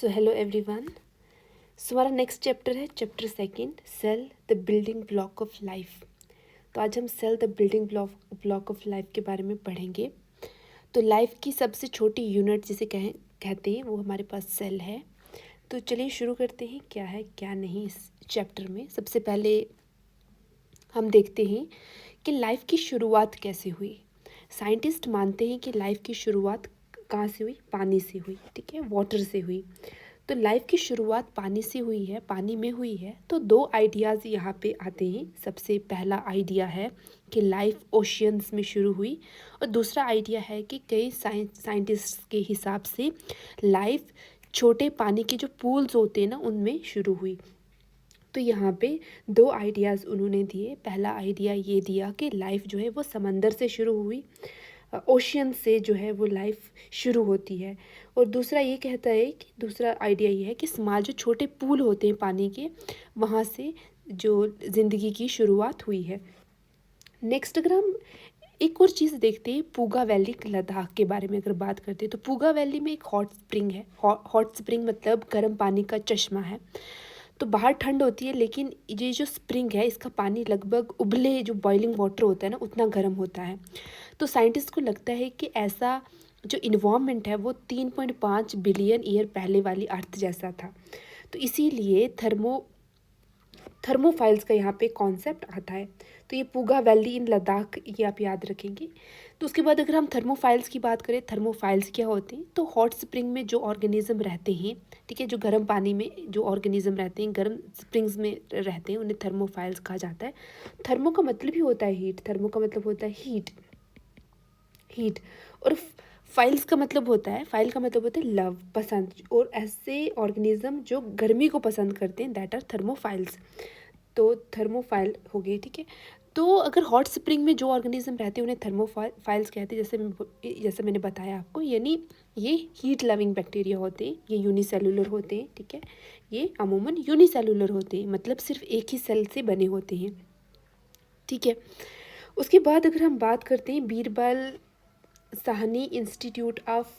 So hello everyone. So हमारा next chapter है chapter second, cell the building block of life. तो आज हम cell the building block of life के बारे में पढ़ेंगे। तो लाइफ की सबसे छोटी यूनिट जिसे कहते हैं वो हमारे पास सेल है। तो चलिए शुरू करते हैं, क्या है क्या नहीं इस चैप्टर में। सबसे पहले हम देखते हैं कि लाइफ की शुरुआत कैसे हुई। साइंटिस्ट मानते हैं कि लाइफ की शुरुआत कहाँ से हुई? पानी से हुई, ठीक है, वाटर से हुई। तो लाइफ की शुरुआत पानी से हुई है, पानी में हुई है। तो दो आइडियाज़ यहाँ पे आते हैं। सबसे पहला आइडिया है कि लाइफ ओशियंस में शुरू हुई, और दूसरा आइडिया है कि कई साइंटिस्ट के हिसाब से लाइफ छोटे पानी के जो पूल्स होते हैं ना उनमें शुरू हुई। तो यहाँ पे दो आइडियाज़ उन्होंने दिए। पहला आइडिया ये दिया कि लाइफ जो है वो समंदर से शुरू हुई, ओशियन से जो है वो लाइफ शुरू होती है। और दूसरा ये कहता है कि दूसरा आइडिया ये है कि स्मॉल जो छोटे पूल होते हैं पानी के, वहाँ से जो ज़िंदगी की शुरुआत हुई है। नेक्स्ट अगर हम एक और चीज़ देखते हैं, पूगा वैली लद्दाख के बारे में अगर बात करते हैं, तो पूगा वैली में एक हॉट स्प्रिंग है। हॉट स्प्रिंग मतलब गर्म पानी का चश्मा है। तो बाहर ठंड होती है, लेकिन ये जो स्प्रिंग है इसका पानी लगभग उबले जो बॉइलिंग वाटर होता है ना उतना गर्म होता है। तो साइंटिस्ट को लगता है कि ऐसा जो इन्वायरमेंट है वो 3.5 बिलियन ईयर पहले वाली अर्थ जैसा था। तो इसीलिए थर्मोफाइल्स का यहाँ पे कॉन्सेप्ट आता है। तो ये पूगा वैली इन लद्दाख, ये आप याद रखेंगे। तो उसके बाद अगर हम थर्मोफाइल्स की बात करें, थर्मोफाइल्स क्या होते हैं? तो हॉट स्प्रिंग में जो ऑर्गेनिज्म रहते हैं, ठीक है, जो गर्म पानी में जो ऑर्गेनिज्म रहते हैं, गर्म स्प्रिंग्स में रहते हैं, उन्हें थर्मोफाइल्स कहा जाता है। थर्मो का मतलब ही होता है हीट, थर्मो का मतलब होता है हीट। और फाइल्स का मतलब होता है, फाइल का मतलब होता है लव, पसंद। और ऐसे ऑर्गेनिज्म जो गर्मी को पसंद करते हैं, दैट आर थर्मोफाइल्स। तो थर्मोफाइल हो गई, ठीक है। तो अगर हॉट स्प्रिंग में जो ऑर्गेनिज्म रहते हैं उन्हें थर्मोफाइल्स कहते हैं, जैसे मैंने बताया आपको। यानी ये हीट लविंग बैक्टीरिया होते हैं, ये यूनिसेलुलर होते हैं, ठीक है। ये अमूमन यूनिसेलुलर होते हैं, मतलब सिर्फ एक ही सेल से बने होते हैं, ठीक है। उसके बाद अगर हम बात करते हैं Birbal Sahni institute of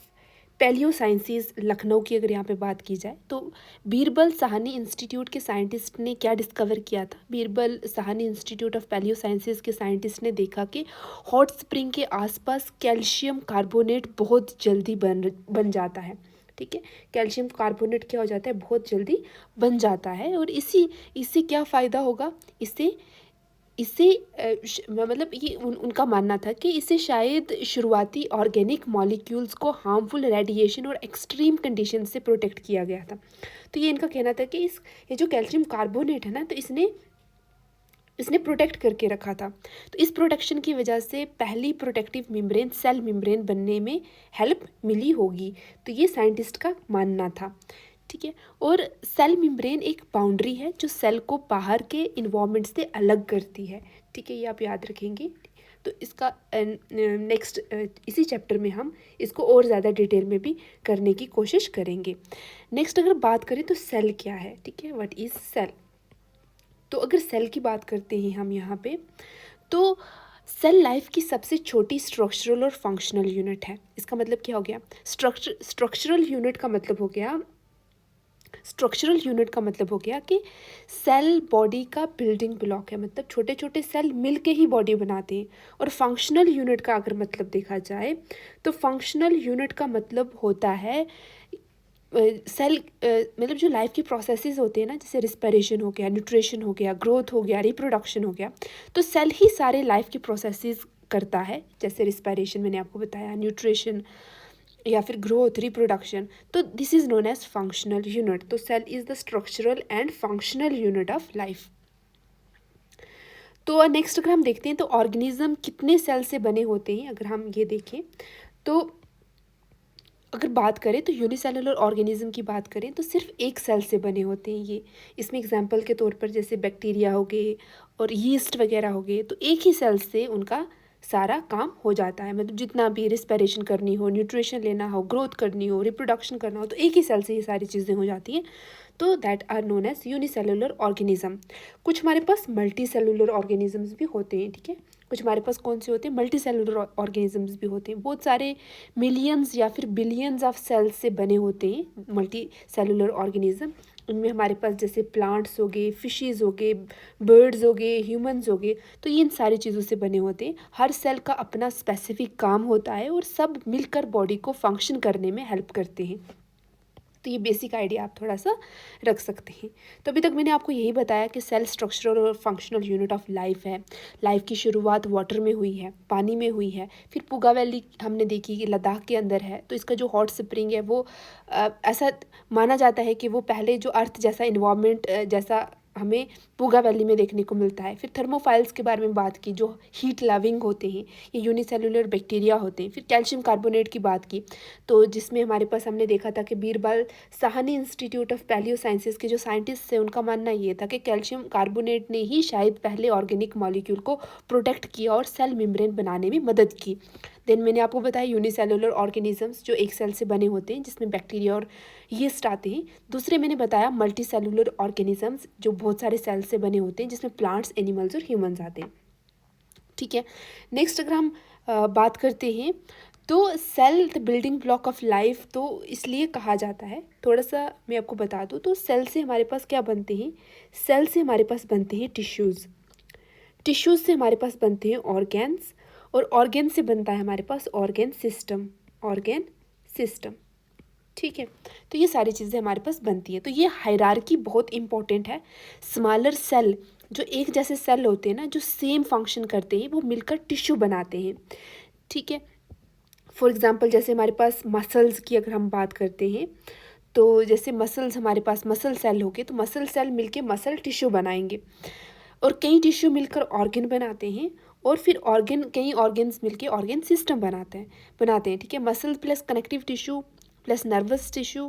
palaeo sciences Lucknow की, अगर यहाँ पे बात की जाए, तो बीरबल साहनी इंस्टीट्यूट के साइंटिस्ट ने क्या डिस्कवर किया था? Birbal Sahni institute of palaeo sciences के साइंटिस्ट ने देखा कि हॉट स्प्रिंग के आसपास कैल्शियम कार्बोनेट बहुत जल्दी बन जाता है, ठीक है। कैल्शियम कार्बोनेट क्या हो जाता है? बहुत जल्दी बन जाता है। और इससे क्या फ़ायदा होगा? इससे मतलब ये उनका मानना था कि इससे शायद शुरुआती ऑर्गेनिक मॉलिक्यूल्स को हार्मफुल रेडिएशन और एक्सट्रीम कंडीशन से प्रोटेक्ट किया गया था। तो ये इनका कहना था कि ये जो कैल्शियम कार्बोनेट है ना, तो इसने प्रोटेक्ट करके रखा था। तो इस प्रोटेक्शन की वजह से पहली प्रोटेक्टिव मेम्ब्रेन सेल मेम्ब्रेन बनने में हेल्प मिली होगी। तो ये साइंटिस्ट का मानना था, ठीक है। और सेल मेम्ब्रेन एक बाउंड्री है जो सेल को बाहर के इन्वायरमेंट से अलग करती है, ठीक है, ये आप याद रखेंगे। तो इसका नेक्स्ट इसी चैप्टर में हम इसको और ज़्यादा डिटेल में भी करने की कोशिश करेंगे। नेक्स्ट अगर बात करें तो सेल क्या है, ठीक है, व्हाट इज़ सेल। तो अगर सेल की बात करते हैं हम यहाँ पे, तो सेल लाइफ की सबसे छोटी स्ट्रक्चरल और फंक्शनल यूनिट है। इसका मतलब क्या हो गया? स्ट्रक्चरल यूनिट का मतलब हो गया, स्ट्रक्चरल यूनिट का मतलब हो गया कि सेल बॉडी का बिल्डिंग ब्लॉक है, मतलब छोटे छोटे सेल मिल के ही बॉडी बनाते हैं। और फंक्शनल यूनिट का अगर मतलब देखा जाए, तो फंक्शनल यूनिट का मतलब होता है सेल, मतलब जो लाइफ की प्रोसेसेस होते हैं ना, जैसे रिस्पिरेशन हो गया, न्यूट्रिशन हो गया, ग्रोथ हो गया, रिप्रोडक्शन हो गया, तो सेल ही सारे लाइफ की प्रोसेसेस करता है। जैसे रिस्पिरेशन मैंने आपको बताया, न्यूट्रिशन या फिर ग्रोथ, रिप्रोडक्शन। तो this is known as functional unit. तो cell is the structural and functional unit of life. तो नेक्स्ट अगर हम देखते हैं तो ऑर्गेनिज्म कितने सेल से बने होते हैं, अगर हम ये देखें तो अगर बात करें तो यूनिसेलुलर ऑर्गेनिज्म की बात करें तो सिर्फ एक सेल से बने होते हैं ये। इसमें एग्जांपल के तौर पर जैसे बैक्टीरिया हो गए और यीस्ट वगैरह हो गए, तो एक ही सेल से उनका सारा काम हो जाता है। मतलब जितना भी रिस्पिरेशन करनी हो, न्यूट्रिशन लेना हो, ग्रोथ करनी हो, रिप्रोडक्शन करना हो, तो एक ही सेल से ये सारी चीज़ें हो जाती हैं। तो that are known as unicellular organism. कुछ हमारे पास मल्टी सेलुलर ऑर्गेनिजम्स भी होते हैं, ठीक है, कुछ हमारे पास कौन से होते हैं, मल्टी सेलुलर ऑर्गेनिजम्स भी होते हैं। बहुत सारे मिलियंस या फिर बिलियंस ऑफ सेल्स से बने होते हैं मल्टी सेलुलर ऑर्गेनिज्म। उनमें हमारे पास जैसे प्लांट्स हो गए, फिशेस हो गए, बर्ड्स हो गए, ह्यूमंस हो गए, तो ये इन सारी चीज़ों से बने होते हैं। हर सेल का अपना स्पेसिफिक काम होता है और सब मिलकर बॉडी को फंक्शन करने में हेल्प करते हैं। तो ये बेसिक आइडिया आप थोड़ा सा रख सकते हैं। तो अभी तक मैंने आपको यही बताया कि सेल स्ट्रक्चरल और फंक्शनल यूनिट ऑफ लाइफ है। लाइफ की शुरुआत वाटर में हुई है, पानी में हुई है। फिर पुगा वैली हमने देखी कि लद्दाख के अंदर है, तो इसका जो हॉट स्प्रिंग है वो ऐसा माना जाता है कि वो पहले जो अर्थ जैसा इन्वायरमेंट जैसा हमें पुगा वैली में देखने को मिलता है। फिर थर्मोफाइल्स के बारे में बात की जो हीट लविंग होते हैं, ये यूनिसेलुलर बैक्टीरिया होते हैं। फिर कैल्शियम कार्बोनेट की बात की, तो जिसमें हमारे पास हमने देखा था कि Birbal Sahni institute of palaeo sciences के जो साइंटिस्ट थे उनका मानना ये था कि कैल्शियम कार्बोनेट ने ही शायद पहले ऑर्गेनिक मॉलिक्यूल को प्रोटेक्ट किया और सेल मेम्ब्रेन बनाने में मदद की। देन मैंने आपको बताया यूनिसेलुलर ऑर्गेनिजम्स जो एक सेल से बने होते हैं जिसमें बैक्टीरिया और यीस्ट आते हैं। दूसरे मैंने बताया मल्टी सेलुलर ऑर्गेनिजम्स जो बहुत सारे सेल से बने होते हैं जिसमें प्लांट्स, एनिमल्स और ह्यूमंस आते हैं। ठीक है, नेक्स्ट अगर हम बात करते हैं तो cell the building block of life, तो इसलिए कहा जाता है, थोड़ा सा मैं आपको बता दूं, तो सेल से हमारे पास क्या बनते हैं, सेल से हमारे पास बनते हैं टिश्यूज़, टिश्यूज़ से हमारे पास बनते हैं ऑर्गेन्स, और ऑर्गेन से बनता है हमारे पास ऑर्गेन सिस्टम, ऑर्गेन सिस्टम। ठीक है, तो ये सारी चीज़ें हमारे पास बनती हैं। तो ये हायरार्की बहुत इंपॉर्टेंट है। स्मॉलर सेल जो एक जैसे सेल होते हैं ना, जो सेम फंक्शन करते हैं, वो मिलकर टिश्यू बनाते हैं। ठीक है, फॉर एग्ज़ाम्पल जैसे हमारे पास मसल्स की अगर हम बात करते हैं, तो जैसे मसल्स हमारे पास मसल सेल हो गए, तो मसल सेल मिलके मसल टिश्यू बनाएंगे, और कई टिश्यू मिलकर ऑर्गन बनाते हैं, और फिर ऑर्गन कई ऑर्गन्स मिलके ऑर्गन सिस्टम बनाते हैं। ठीक है, muscle plus connective tissue plus nervous tissue,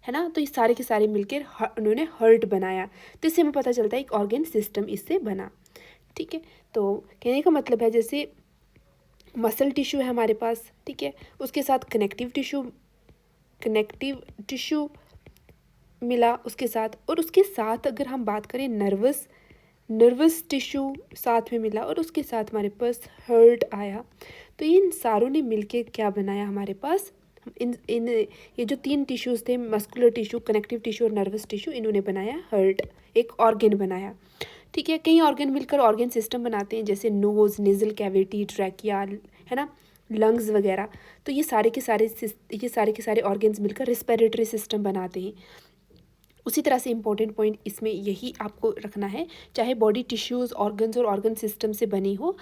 है ना, तो ये सारे के सारे मिलकर उन्होंने हर्ट बनाया, तो इससे हमें पता चलता है एक ऑर्गन सिस्टम इससे बना। ठीक है, तो कहने का मतलब है जैसे मसल टिश्यू है हमारे पास, ठीक है, उसके साथ कनेक्टिव टिश्यू मिला उसके साथ, और उसके साथ अगर हम बात करें नर्वस टिश्यू साथ में मिला, और उसके साथ हमारे पास हर्ट आया। तो इन सारों ने मिलके क्या बनाया हमारे पास, इन ये जो तीन टिश्यूज़ थे, मस्कुलर टिश्यू, कनेक्टिव टिश्यू और नर्वस टिश्यू, इन्होंने बनाया हर्ट, एक ऑर्गन बनाया। ठीक है, कई ऑर्गन मिलकर ऑर्गन सिस्टम बनाते हैं, जैसे नोज़, नेज़ल कैविटी, ट्रैकिया, है ना, लंग्स वगैरह। तो ये सारे के सारे ऑर्गन्स मिलकर रेस्पिरेटरी सिस्टम बनाते हैं। उसी तरह से इंपॉर्टेंट पॉइंट इसमें यही आपको रखना है, चाहे बॉडी टिश्यूज़, ऑर्गन्स और ऑर्गन सिस्टम से बनी हो,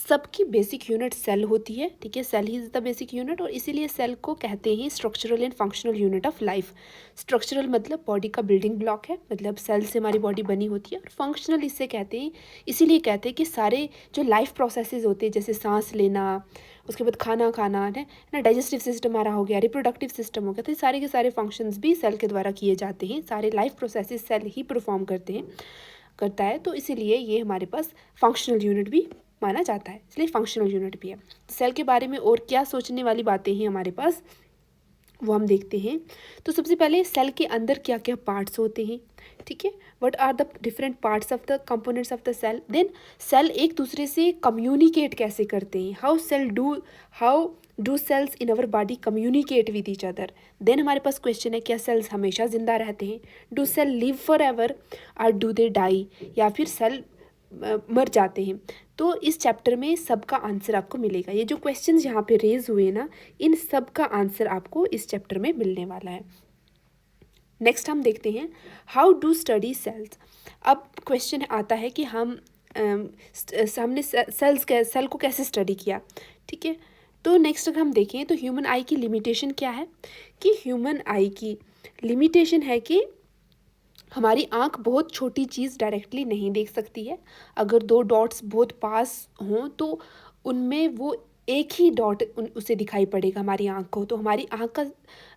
सबकी बेसिक यूनिट सेल होती है। ठीक है, सेल ही इज़ द बेसिक यूनिट, और इसीलिए सेल को कहते हैं structural and functional unit of life. Structural मतलब बॉडी का बिल्डिंग ब्लॉक है, मतलब सेल से हमारी बॉडी बनी होती है, और फंक्शनल इससे कहते हैं, इसीलिए कहते हैं कि सारे जो लाइफ प्रोसेसेस होते हैं, जैसे सांस लेना, उसके बाद खाना खाना, है ना, डाइजेस्टिव सिस्टम हमारा हो गया, रिप्रोडक्टिव सिस्टम हो गया, तो ये सारे के सारे फंक्शंस भी सेल के द्वारा किए जाते हैं। सारे लाइफ प्रोसेसेस सेल ही परफॉर्म करता है, तो इसीलिए ये हमारे पास फंक्शनल यूनिट भी माना जाता है, इसलिए फंक्शनल यूनिट भी है। सेल के बारे में और क्या सोचने वाली बातें हैं हमारे पास, वो हम देखते हैं। तो सबसे पहले सेल के अंदर क्या क्या पार्ट्स होते हैं, ठीक है, what are the different parts of the components of the cell. Then cell एक दूसरे से कम्युनिकेट कैसे करते हैं, how do cells in our body communicate with each other. Then हमारे पास क्वेश्चन है, क्या सेल्स हमेशा जिंदा रहते हैं, do cell live forever और डू दे डाई, या फिर सेल मर जाते हैं। तो इस चैप्टर में सबका आंसर आपको मिलेगा। ये जो क्वेश्चंस यहाँ पे रेज हुए ना, इन सब का आंसर आपको इस चैप्टर में मिलने वाला है। नेक्स्ट हम देखते हैं हाउ डू स्टडी सेल्स। अब क्वेश्चन आता है कि हमने सेल को कैसे स्टडी किया। ठीक है, तो नेक्स्ट अगर हम देखें तो ह्यूमन आई की लिमिटेशन क्या है, कि ह्यूमन आई की लिमिटेशन है कि हमारी आँख बहुत छोटी चीज़ डायरेक्टली नहीं देख सकती है। अगर दो डॉट्स बहुत पास हों तो उनमें वो एक ही डॉट उसे दिखाई पड़ेगा हमारी आँख को। तो हमारी आँख का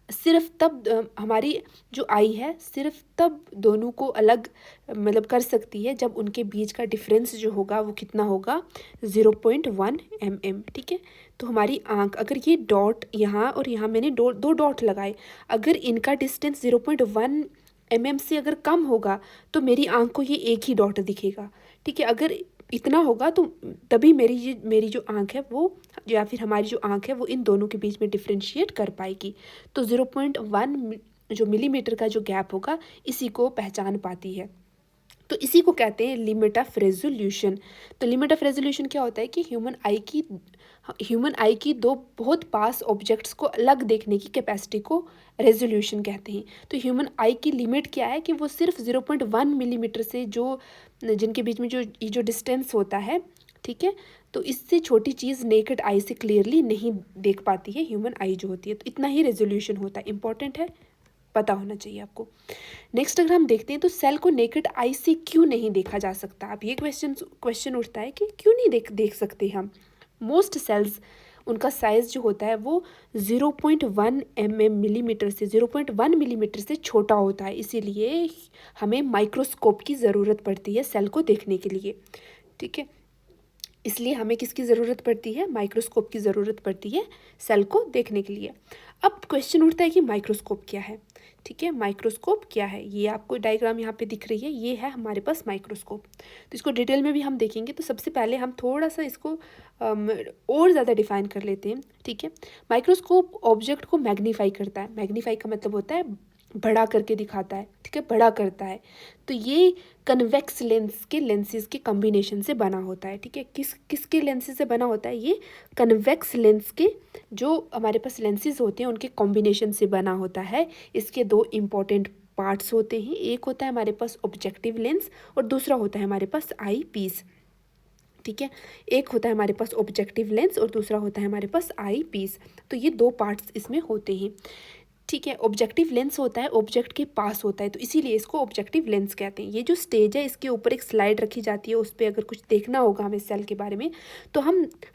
सिर्फ तब हमारी जो आई है सिर्फ तब दोनों को अलग मतलब कर सकती है जब उनके बीच का डिफरेंस जो होगा वो कितना होगा, 0.1 mm। ठीक है, तो हमारी आँख, अगर ये डॉट यहाँ और यहाँ मैंने दो डॉट लगाए, अगर इनका डिस्टेंस 0.1 mm से अगर कम होगा तो मेरी आँख को ये एक ही डॉट दिखेगा। ठीक है, अगर इतना होगा तो तभी मेरी जो आँख है वो, या फिर हमारी जो आँख है वो इन दोनों के बीच में डिफ्रेंशिएट कर पाएगी। तो 0.1 जो मिलीमीटर का जो गैप होगा इसी को पहचान पाती है। तो इसी को कहते हैं लिमिट ऑफ रेजोल्यूशन। तो लिमिट ऑफ रेजोल्यूशन क्या होता है कि ह्यूमन आई की दो बहुत पास ऑब्जेक्ट्स को अलग देखने की कैपेसिटी को रेजोल्यूशन कहते हैं। तो ह्यूमन आई की लिमिट क्या है कि वो सिर्फ 0.1 मिलीमीटर से जो जिनके बीच में जो डिस्टेंस होता है, ठीक है, तो इससे छोटी चीज़ नेकेड आई से क्लियरली नहीं देख पाती है ह्यूमन आई जो होती है। तो इतना ही रेजोल्यूशन होता है, इंपॉर्टेंट है, पता होना चाहिए आपको। नेक्स्ट अगर हम देखते हैं तो सेल को नेकेड आई से क्यों नहीं देखा जा सकता। अब ये क्वेश्चन उठता है कि क्यों नहीं देख सकते हम। मोस्ट सेल्स उनका साइज़ जो होता है वो 0.1 मिलीमीटर से 0.1 मिलीमीटर से छोटा होता है, इसीलिए हमें माइक्रोस्कोप की ज़रूरत पड़ती है सेल को देखने के लिए, ठीक है। इसलिए हमें किसकी ज़रूरत पड़ती है, माइक्रोस्कोप की ज़रूरत पड़ती है सेल को देखने के लिए। अब क्वेश्चन उठता है कि माइक्रोस्कोप क्या है, ठीक है, माइक्रोस्कोप क्या है। ये आपको डायग्राम यहाँ पे दिख रही है, ये है हमारे पास माइक्रोस्कोप। तो इसको डिटेल में भी हम देखेंगे। तो सबसे पहले हम थोड़ा सा इसको और ज़्यादा डिफाइन कर लेते हैं, ठीक है। माइक्रोस्कोप ऑब्जेक्ट को मैग्नीफाई करता है। मैग्नीफाई का मतलब होता है बड़ा करके दिखाता है, ठीक है, बड़ा करता है। तो ये कन्वेक्स लेंस के लेंसेज के कॉम्बिनेशन से बना होता है, ठीक है। किसके लेंसेज से बना होता है, ये कन्वेक्स लेंस के जो हमारे पास लेंसेज होते हैं उनके कॉम्बिनेशन से बना होता है। इसके दो इम्पॉर्टेंट पार्ट्स होते हैं, एक होता है हमारे पास ऑब्जेक्टिव लेंस और दूसरा होता है हमारे पास आई पीस, ठीक है। एक होता है हमारे पास ऑब्जेक्टिव लेंस और दूसरा होता है हमारे पास आई पीस। तो ये दो पार्ट्स इसमें होते हैं, ठीक है। ऑब्जेक्टिव लेंस होता है ऑब्जेक्ट के पास होता है, तो इसीलिए इसको ऑब्जेक्टिव लेंस कहते हैं। ये जो स्टेज है इसके ऊपर एक स्लाइड रखी जाती है, उस पर अगर कुछ देखना होगा हमें सेल के बारे में तो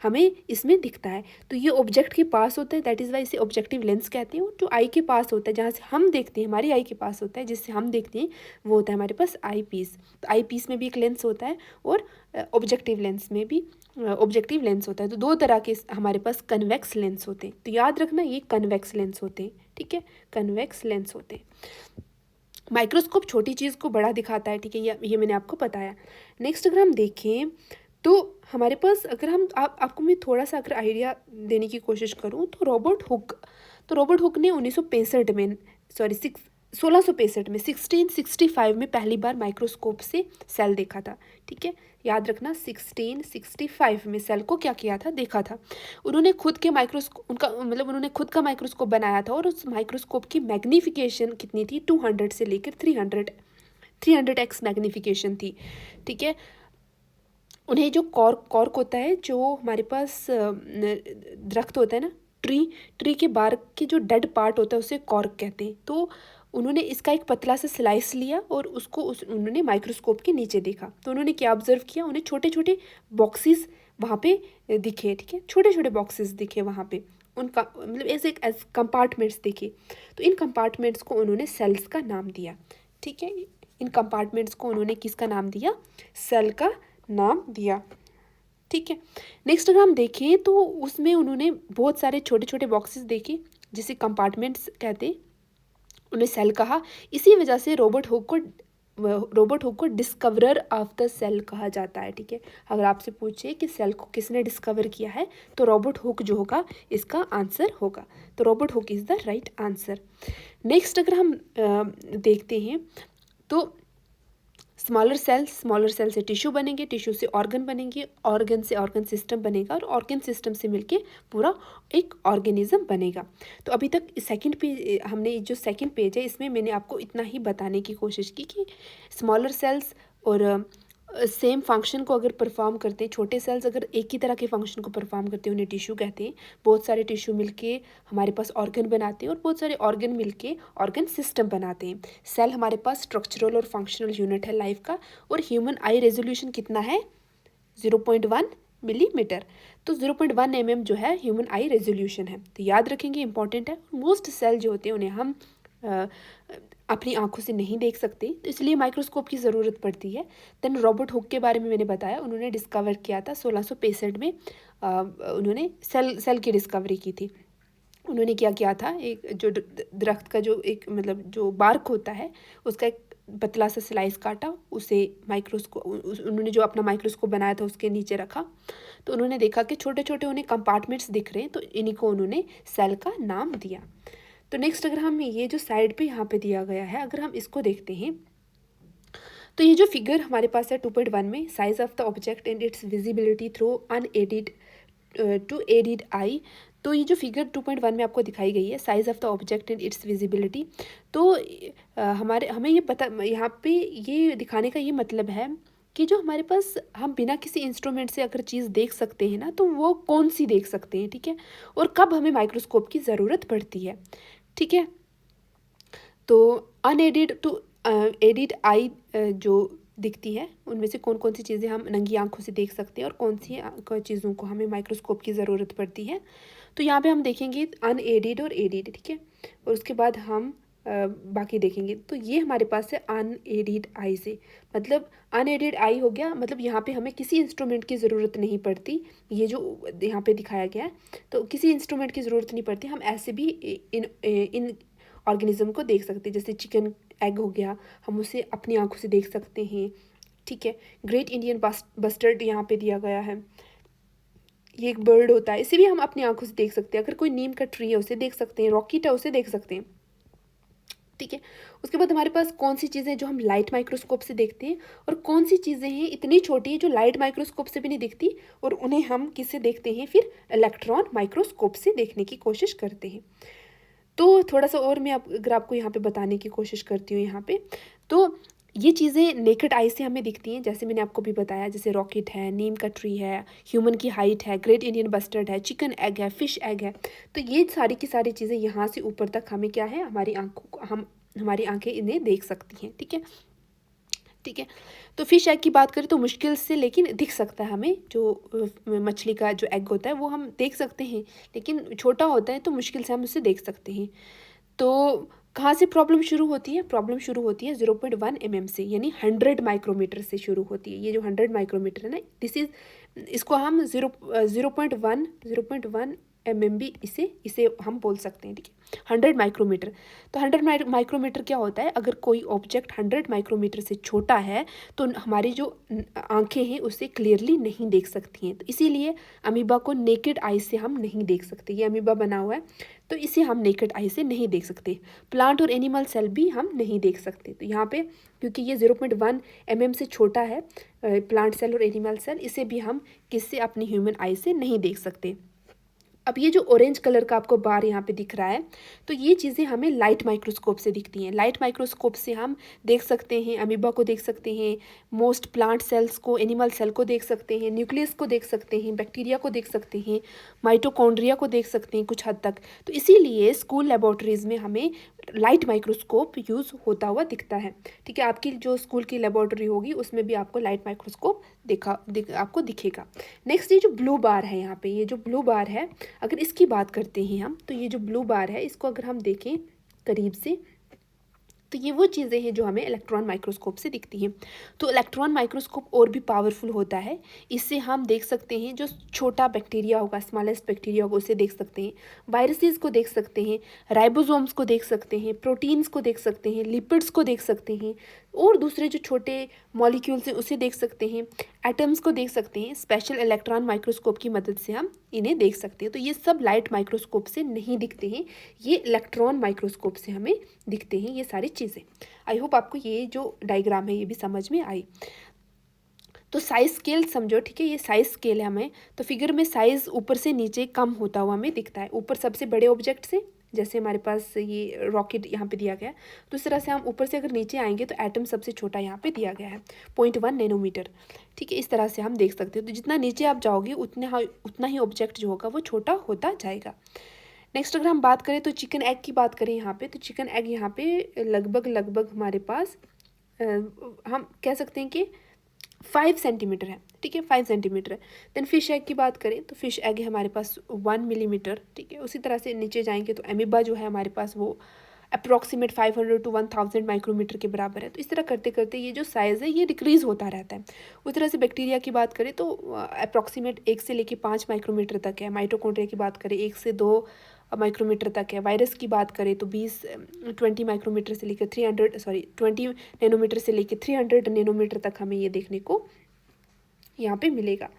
हमें इसमें दिखता है। तो ये ऑब्जेक्ट के पास होता है, दैट इज़ वाई इसे ऑब्जेक्टिव लेंस कहते हैं। और जो आई के पास होता है, जहाँ से हम देखते हैं, हमारी आई के पास होता है, जिससे हम देखते हैं, वो होता है हमारे पास आई पीस। तो आई पीस में भी एक लेंस होता है और ऑब्जेक्टिव लेंस में भी ऑब्जेक्टिव लेंस होता है। तो दो तरह के हमारे पास कन्वेक्स लेंस होते हैं। तो याद रखना ये कन्वेक्स लेंस होते हैं, ठीक है, कन्वेक्स लेंस होते हैं। माइक्रोस्कोप छोटी चीज़ को बड़ा दिखाता है, ठीक है, ये मैंने आपको बताया। नेक्स्ट अगर हम देखें तो हमारे पास अगर हम आपको मैं थोड़ा सा अगर आइडिया देने की कोशिश करूँ तो रॉबर्ट हुक ने 1965 में 1665 में 1665 में पहली बार माइक्रोस्कोप से सेल देखा था, ठीक है। याद रखना 1665 में सेल को क्या किया था, देखा था। उन्होंने खुद का माइक्रोस्कोप बनाया था और उस माइक्रोस्कोप की मैग्नीफिकेशन कितनी थी, 200 से लेकर 300x मैग्नीफिकेशन थी, ठीक है। उन्हें जो कॉर्क होता है, जो हमारे पास दरख्त होता है ना, ट्री के बार्क के जो डेड पार्ट होता है उसे कॉर्क कहते हैं। तो उन्होंने इसका एक पतला सा स्लाइस लिया और उन्होंने माइक्रोस्कोप के नीचे देखा। तो उन्होंने क्या ऑब्जर्व किया, उन्हें छोटे छोटे बॉक्सेस वहाँ पे दिखे, ठीक है, छोटे छोटे बॉक्सेस दिखे वहाँ पे, उनका मतलब ऐसे कंपार्टमेंट्स दिखे। तो इन कंपार्टमेंट्स को उन्होंने सेल्स का नाम दिया, ठीक है। इन कंपार्टमेंट्स को उन्होंने किसका नाम दिया, सेल का नाम दिया, ठीक है। नेक्स्ट अगर हम देखें तो उसमें उन्होंने बहुत सारे छोटे छोटे बॉक्सेस देखे जिसे कंपार्टमेंट्स कहते हैं, उन्हें सेल कहा। इसी वजह से रॉबर्ट हुक को डिस्कवरर ऑफ द सेल कहा जाता है, ठीक है। अगर आपसे पूछे कि सेल को किसने डिस्कवर किया है तो रॉबर्ट हुक जो होगा इसका आंसर होगा। तो Robert Hooke is the right answer. Next अगर हम देखते हैं तो स्मॉलर सेल से टिश्यू बनेंगे, टिश्यू से ऑर्गन बनेंगे, ऑर्गन से ऑर्गन सिस्टम बनेगा और ऑर्गन सिस्टम से मिलके पूरा एक ऑर्गेनिज्म बनेगा। तो अभी तक सेकंड पेज हमने जो सेकंड पेज है इसमें मैंने आपको इतना ही बताने की कोशिश की कि स्मॉलर सेल्स और सेम फंक्शन को अगर परफॉर्म करते हैं, छोटे सेल्स अगर एक ही तरह के फंक्शन को परफॉर्म करते हैं उन्हें टिश्यू कहते हैं। बहुत सारे टिश्यू मिलके हमारे पास ऑर्गन बनाते हैं और बहुत सारे ऑर्गन मिलके ऑर्गन सिस्टम बनाते हैं। सेल हमारे पास स्ट्रक्चरल और फंक्शनल यूनिट है लाइफ का। और ह्यूमन आई रेजोल्यूशन कितना है, 0.1 मिलीमीटर। तो 0.1 mm जो है ह्यूमन आई रेजोल्यूशन है। तो याद रखेंगे, इंपॉर्टेंट है। मोस्ट सेल जो होते हैं उन्हें हम अपनी आंखों से नहीं देख सकते, तो इसलिए माइक्रोस्कोप की ज़रूरत पड़ती है। देन रॉबर्ट हुक के बारे में मैंने बताया, उन्होंने डिस्कवर किया था 1665 में। उन्होंने सेल की डिस्कवरी की थी। उन्होंने क्या किया था, एक जो दरख्त का जो एक मतलब जो बार्क होता है उसका एक पतला सा स्लाइस काटा, उसे उन्होंने जो अपना माइक्रोस्कोप बनाया था उसके नीचे रखा, तो उन्होंने देखा कि छोटे छोटे उन्हें कंपार्टमेंट्स दिख रहे हैं, तो इन्हीं को उन्होंने सेल का नाम दिया। तो नेक्स्ट अगर हम ये जो साइड पे यहाँ पे दिया गया है, अगर हम इसको देखते हैं तो ये जो फिगर हमारे पास है 2.1 में, size of the object and its visibility through unaided to aided eye, तो ये जो फिगर 2.1 में आपको दिखाई गई है, size of the object and its visibility, तो हमें ये पता, यहाँ पे ये दिखाने का ये मतलब है कि जो हमारे पास हम बिना किसी इंस्ट्रूमेंट से अगर चीज़ देख सकते हैं ना, तो वो कौन सी देख सकते हैं, ठीक है, और कब हमें माइक्रोस्कोप की ज़रूरत पड़ती है, ठीक है। तो अनएडेड टू एडिड आई जो दिखती है, उनमें से कौन कौन सी चीज़ें हम नंगी आंखों से देख सकते हैं और कौन सी चीज़ों को हमें माइक्रोस्कोप की ज़रूरत पड़ती है। तो यहाँ पे हम देखेंगे अनएडेड और एडिड, ठीक है, और उसके बाद हम बाकी देखेंगे। तो ये हमारे पास है अनएडेड आई से, मतलब अनएडेड आई हो गया, मतलब यहाँ पे हमें किसी इंस्ट्रूमेंट की ज़रूरत नहीं पड़ती, ये जो यहाँ पे दिखाया गया है, तो किसी इंस्ट्रूमेंट की ज़रूरत नहीं पड़ती, हम ऐसे भी इन ऑर्गेनिज्म को देख सकते हैं। जैसे चिकन एग हो गया, हम उसे अपनी आंखों से देख सकते हैं, ठीक है। ग्रेट इंडियन बस्टर्ड यहाँ पे दिया गया है, ये एक बर्ड होता है, इसे भी हम अपनी आंखों से देख सकते हैं। अगर कोई नीम का ट्री है उसे देख सकते हैं, रॉकेट है उसे देख सकते हैं, ठीक है। उसके बाद हमारे पास कौन सी चीज़ें जो हम लाइट माइक्रोस्कोप से देखते हैं और कौन सी चीज़ें हैं इतनी छोटी है जो लाइट माइक्रोस्कोप से भी नहीं दिखती, और उन्हें हम किससे देखते हैं, फिर इलेक्ट्रॉन माइक्रोस्कोप से देखने की कोशिश करते हैं। तो थोड़ा सा और मैं अगर आपको यहाँ पे बताने की कोशिश करती हूँ यहाँ पे, तो ये चीज़ें नेकेड आई से हमें दिखती हैं, जैसे मैंने आपको भी बताया, जैसे रॉकेट है, नीम का ट्री है, ह्यूमन की हाइट है, ग्रेट इंडियन बस्टर्ड है, चिकन एग है, फिश एग है। तो ये सारी की सारी चीज़ें यहाँ से ऊपर तक हमें क्या है, हमारी आंखों को हमारी आंखें इन्हें देख सकती हैं, ठीक है, ठीक है। तो फिश एग की बात करें तो मुश्किल से लेकिन दिख सकता है हमें, जो मछली का जो एग होता है वो हम देख सकते हैं, लेकिन छोटा होता है तो मुश्किल से हम उसे देख सकते हैं। तो कहाँ से प्रॉब्लम शुरू होती है, प्रॉब्लम शुरू होती है 0.1 mm से, यानी 100 माइक्रोमीटर से शुरू होती है। ये जो 100 माइक्रोमीटर है ना, इसको हम 0.1 mm भी इसे हम बोल सकते हैं, ठीक है, 100 माइक्रोमीटर। तो 100 माइक्रोमीटर क्या होता है, अगर कोई ऑब्जेक्ट 100 माइक्रोमीटर से छोटा है तो हमारी जो आंखें हैं उसे क्लियरली नहीं देख सकती हैं। तो इसीलिए अमीबा को नेकेड आई से हम नहीं देख सकते, ये अमीबा बना हुआ है तो इसे हम नेकेड आई से नहीं देख सकते। प्लांट और एनिमल सेल भी हम नहीं देख सकते। तो यहाँ पे क्योंकि ये 0.1 mm से छोटा है प्लांट सेल और एनिमल सेल, इसे भी हम किससे, अपनी ह्यूमन आई से नहीं देख सकते। अब ये जो ऑरेंज कलर का आपको बार यहाँ पे दिख रहा है, तो ये चीज़ें हमें लाइट माइक्रोस्कोप से दिखती हैं। लाइट माइक्रोस्कोप से हम देख सकते हैं, अमीबा को देख सकते हैं, मोस्ट प्लांट सेल्स को, एनिमल सेल को देख सकते हैं, न्यूक्लियस को देख सकते हैं, बैक्टीरिया को देख सकते हैं, माइटोकॉन्ड्रिया को देख सकते हैं कुछ हद तक। तो इसीलिए स्कूल लेबॉर्ट्रीज़ में हमें लाइट माइक्रोस्कोप यूज़ होता हुआ दिखता है, ठीक है। आपकी जो स्कूल की लेबॉर्ट्री होगी उसमें भी आपको लाइट माइक्रोस्कोप आपको दिखेगा। नेक्स्ट ये जो ब्लू बार है यहाँ पे, ये जो ब्लू बार है, अगर इसकी बात करते हैं हम, तो ये जो ब्लू बार है इसको अगर हम देखें करीब से, तो ये वो चीज़ें हैं जो हमें इलेक्ट्रॉन माइक्रोस्कोप से दिखती हैं। तो इलेक्ट्रॉन माइक्रोस्कोप और भी पावरफुल होता है, इससे हम देख सकते हैं जो छोटा बैक्टीरिया होगा, स्मॉलेस्ट बैक्टीरिया होगा, उसे देख सकते हैं, वायरसेस को देख सकते हैं, राइबोसोम्स को देख सकते हैं, प्रोटीन्स को देख सकते हैं, लिपिड्स को देख सकते हैं, और दूसरे जो छोटे मॉलिक्यूल्स हैं उसे देख सकते हैं, एटम्स को देख सकते हैं। स्पेशल इलेक्ट्रॉन माइक्रोस्कोप की मदद से हम इन्हें देख सकते हैं। तो ये सब लाइट माइक्रोस्कोप से नहीं दिखते हैं, ये इलेक्ट्रॉन माइक्रोस्कोप से हमें दिखते हैं ये सारी चीज़ें। आई होप आपको ये जो डायग्राम है ये भी समझ में आई। तो साइज स्केल समझो, ठीक है, ये साइज स्केल है हमें। तो फिगर में साइज़ ऊपर से नीचे कम होता हुआ हमें दिखता है, ऊपर सबसे बड़े ऑब्जेक्ट से, जैसे हमारे पास ये रॉकेट यहाँ पे दिया गया है, तो इस तरह से हम ऊपर से अगर नीचे आएंगे तो एटम सबसे छोटा यहाँ पे दिया गया है 0.1 नैनोमीटर, ठीक है। इस तरह से हम देख सकते हैं। तो जितना नीचे आप जाओगे उतना ही ऑब्जेक्ट जो होगा वो छोटा होता जाएगा। नेक्स्ट अगर हम बात करें तो चिकन एग की बात करें यहाँ पे, तो चिकन एग यहाँ पे लगभग हमारे पास हम कह सकते हैं कि 5 सेंटीमीटर है, ठीक है, 5 सेंटीमीटर है। देन फिश एग की बात करें तो फिश एग है हमारे पास 1 मिलीमीटर, ठीक है। उसी तरह से नीचे जाएंगे तो एमीबा जो है हमारे पास वो अप्रॉक्सीमेट 500 to 1000 माइक्रोमीटर के बराबर है। तो इस तरह करते करते ये जो साइज़ है ये डिक्रीज़ होता रहता है। उस तरह से बैक्टीरिया की बात करें तो अप्रॉक्सीमेट 1 से लेकर 5 माइक्रोमीटर तक है। माइटोकॉन्ड्रिया की बात करें 1 से 2 माइक्रोमीटर तक है। वायरस की बात करें तो 20 माइक्रोमीटर से लेकर 20 नैनोमीटर से लेकर 300 नैनोमीटर तक हमें ये देखने को यहाँ पे मिलेगा।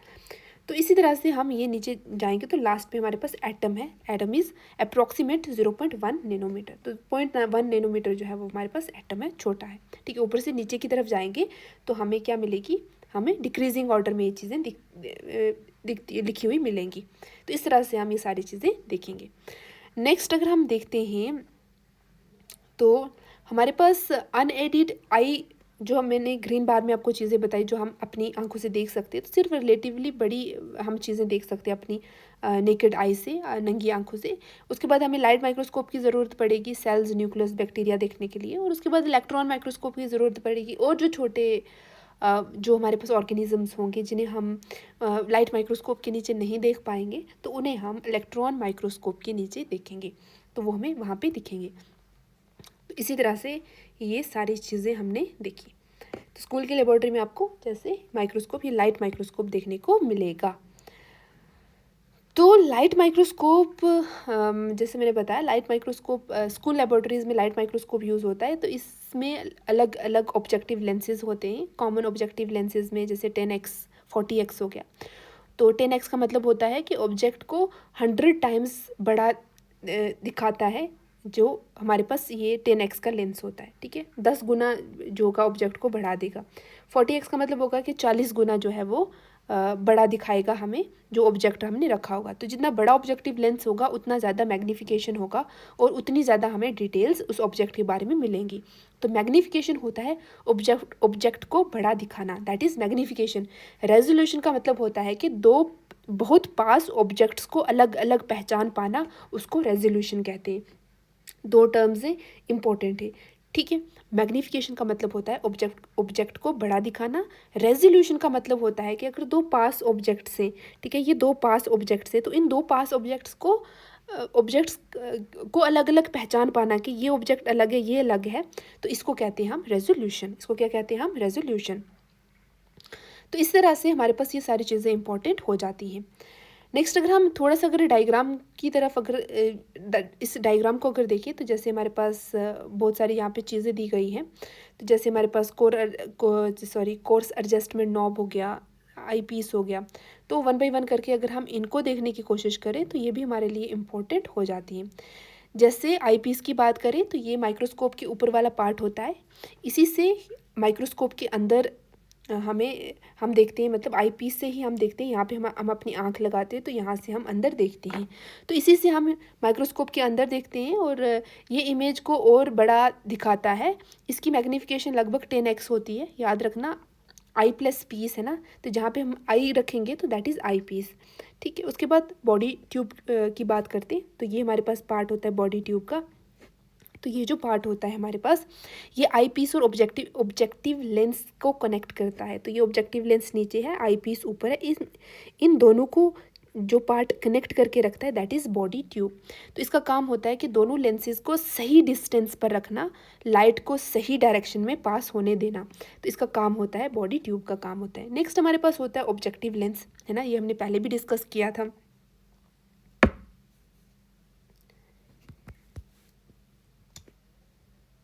तो इसी तरह से हम ये नीचे जाएंगे तो लास्ट पे हमारे पास एटम है। Atom is approximate 0.1 nanometre. तो 0.1 नैनोमीटर जो है वो हमारे पास एटम है, छोटा है। ठीक है, ऊपर से नीचे की तरफ जाएंगे तो हमें क्या मिलेगी, हमें डिक्रीजिंग ऑर्डर में ये चीज़ें लिखी हुई मिलेंगी। तो इस तरह से हम ये सारी चीज़ें देखेंगे। नेक्स्ट अगर हम देखते हैं तो हमारे पास अनएडिड आई, जो मैंने ग्रीन बार में आपको चीज़ें बताई जो हम अपनी आंखों से देख सकते हैं, तो सिर्फ रिलेटिवली बड़ी हम चीज़ें देख सकते हैं अपनी नेकेड आई से, नंगी आंखों से। उसके बाद हमें लाइट माइक्रोस्कोप की ज़रूरत पड़ेगी सेल्स, न्यूक्लियस, बैक्टीरिया देखने के लिए। और उसके बाद इलेक्ट्रॉन माइक्रोस्कोप की ज़रूरत पड़ेगी। और जो छोटे जो हमारे पास ऑर्गेनिजम्स होंगे जिन्हें हम लाइट माइक्रोस्कोप के नीचे नहीं देख पाएंगे, तो उन्हें हम इलेक्ट्रॉन माइक्रोस्कोप के नीचे देखेंगे, तो वो हमें वहाँ पे दिखेंगे। तो इसी तरह से ये सारी चीज़ें हमने देखी। तो स्कूल की लेबोरेटरी में आपको जैसे माइक्रोस्कोप, ये लाइट माइक्रोस्कोप देखने को मिलेगा। तो लाइट माइक्रोस्कोप, जैसे मैंने बताया लाइट माइक्रोस्कोप स्कूल लेबोरेटरीज़ में लाइट माइक्रोस्कोप यूज़ होता है। तो इसमें अलग अलग ऑब्जेक्टिव लेंसेज होते हैं। कॉमन ऑब्जेक्टिव लेंसेज में जैसे 10x 40x हो गया। तो 10x का मतलब होता है कि ऑब्जेक्ट को 100 टाइम्स बड़ा दिखाता है। जो हमारे पास ये 10x का लेंस होता है, ठीक है, 10 गुना जो होगा ऑब्जेक्ट को बढ़ा देगा। 40x का मतलब होगा कि 40 गुना जो है वो बड़ा दिखाएगा हमें जो ऑब्जेक्ट हमने रखा होगा। तो जितना बड़ा ऑब्जेक्टिव लेंस होगा उतना ज़्यादा मैग्नीफिकेशन होगा और उतनी ज़्यादा हमें डिटेल्स उस ऑब्जेक्ट के बारे में मिलेंगी। तो मैग्नीफिकेशन होता है ऑब्जेक्ट को बड़ा दिखाना, दैट इज़ मैग्नीफिकेशन। रेजोल्यूशन का मतलब होता है कि दो बहुत पास ऑब्जेक्ट्स को अलग अलग पहचान पाना, उसको रेजोल्यूशन कहते हैं। दो टर्म्स हैं, इम्पोर्टेंट है, ठीक है। मैग्नीफिकेशन का मतलब होता है ऑब्जेक्ट को बड़ा दिखाना। रेजोल्यूशन का मतलब होता है कि अगर दो पास ऑब्जेक्ट्स हैं, ठीक है, ये दो पास ऑब्जेक्ट्स हैं, तो इन दो पास ऑब्जेक्ट्स को अलग अलग पहचान पाना कि ये ऑब्जेक्ट अलग है, ये अलग है, तो इसको कहते हैं हम रेजोल्यूशन। इसको क्या कहते हैं हम, रेजोल्यूशन। तो इस तरह से हमारे पास ये सारी चीज़ें इंपॉर्टेंट हो जाती हैं। नेक्स्ट अगर हम थोड़ा सा अगर डायग्राम की तरफ अगर इस डायग्राम को अगर देखें तो जैसे हमारे पास बहुत सारी यहाँ पे चीज़ें दी गई हैं। तो जैसे हमारे पास कोर्स एडजस्टमेंट नॉब हो गया, आई पीस हो गया। तो 1 बाय 1 करके अगर हम इनको देखने की कोशिश करें तो ये भी हमारे लिए इम्पोर्टेंट हो जाती हैं। जैसे आई पीस की बात करें तो ये माइक्रोस्कोप के ऊपर वाला पार्ट होता है। इसी से माइक्रोस्कोप के अंदर हम देखते हैं, मतलब आई पीस से ही हम देखते हैं। यहाँ पे हम अपनी आंख लगाते हैं तो यहाँ से हम अंदर देखते हैं। तो इसी से हम माइक्रोस्कोप के अंदर देखते हैं और ये इमेज को और बड़ा दिखाता है। इसकी मैग्नीफिकेशन लगभग 10x होती है, याद रखना। आई प्लस पीस है ना, तो जहाँ पे हम आई रखेंगे तो दैट इज़ आई पीस, ठीक है। उसके बाद बॉडी ट्यूब की बात करते हैं। तो ये हमारे पास पार्ट होता है बॉडी ट्यूब का। तो ये जो पार्ट होता है हमारे पास, ये आई पीस और ऑब्जेक्टिव लेंस को कनेक्ट करता है। तो ये ऑब्जेक्टिव लेंस नीचे है, आई पीस ऊपर है। इन दोनों को जो पार्ट कनेक्ट करके रखता है दैट इज़ बॉडी ट्यूब। तो इसका काम होता है कि दोनों लेंसेज को सही डिस्टेंस पर रखना, लाइट को सही डायरेक्शन में पास होने देना। तो इसका काम होता है, बॉडी ट्यूब का काम होता है। नेक्स्ट हमारे पास होता है ऑब्जेक्टिव लेंस, है ना, ये हमने पहले भी डिस्कस किया था।